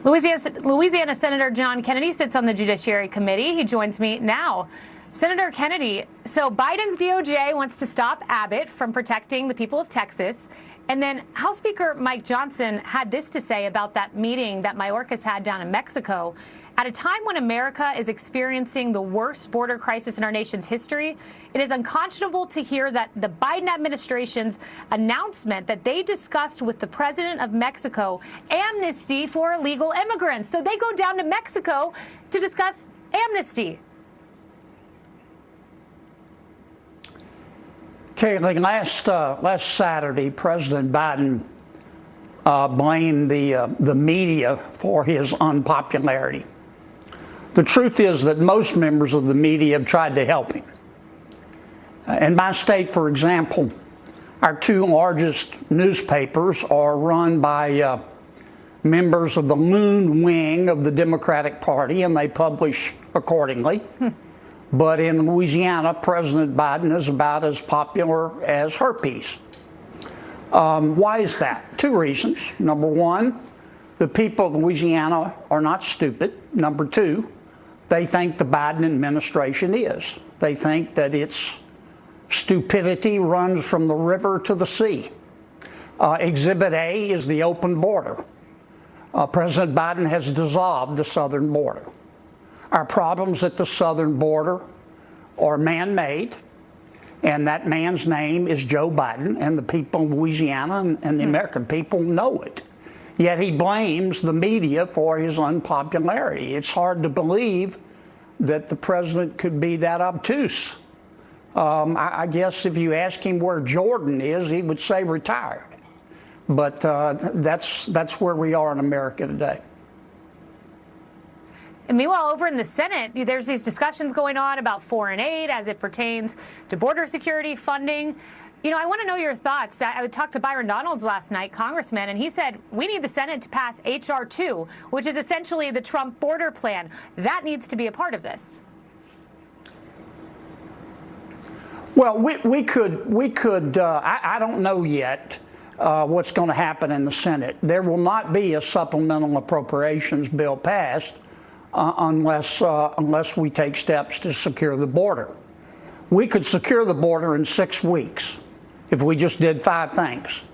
Louisiana Senator John Kennedy sits on the Judiciary Committee. He joins me now. Senator Kennedy, so Biden's DOJ wants to stop Abbott from protecting the people of Texas. And then House Speaker Mike Johnson had this to say about that meeting that Mayorkas had down in Mexico. At a time when America is experiencing the worst border crisis in our nation's history, it is unconscionable to hear that the Biden administration's announcement that they discussed with the president of Mexico amnesty for illegal immigrants. So they go down to Mexico to discuss amnesty. Kaylee, last Saturday, President Biden blamed the media for his unpopularity. The truth is that most members of the media have tried to help him. In my state, for example, our two largest newspapers are run by members of the loon wing of the Democratic Party, and they publish accordingly. But in Louisiana, President Biden is about as popular as Herpes. Why is that? Two reasons. Number one, the people of Louisiana are not stupid. Number two, they think the Biden administration is. They think that its stupidity runs from the river to the sea. Exhibit A is the open border. President Biden has dissolved the southern border. Our problems at the southern border are man-made, and that man's name is Joe Biden, and the people of Louisiana and the American people know it. Yet he blames the media for his unpopularity. It's hard to believe that the president could be that obtuse. I guess if you ask him where Jordan is, he would say retired. But that's where we are in America today. And meanwhile, over in the Senate, there's these discussions going on about foreign aid as it pertains to border security funding. You know, I want to know your thoughts. I talked to Byron Donalds last night, congressman, and he said we need the Senate to pass H.R. 2, which is essentially the Trump border plan. That needs to be a part of this. Well, we could. I don't know yet what's going to happen in the Senate. There will not be a supplemental appropriations bill passed unless we take steps to secure the border. We could secure the border in 6 weeks if we just did 5 things.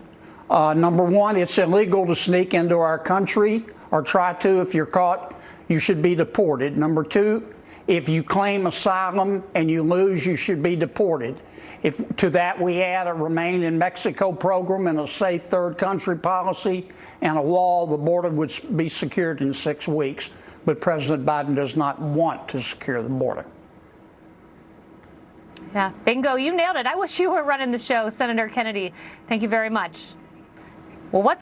Number one, it's illegal to sneak into our country, or try to. If you're caught, you should be deported. Number two, if you claim asylum and you lose, you should be deported. If to that we add a Remain in Mexico program and a safe third country policy and a wall, the border would be secured in 6 weeks. But President Biden does not want to secure the border. Yeah, bingo, you nailed it. I wish you were running the show, Senator Kennedy. Thank you very much. Well, what's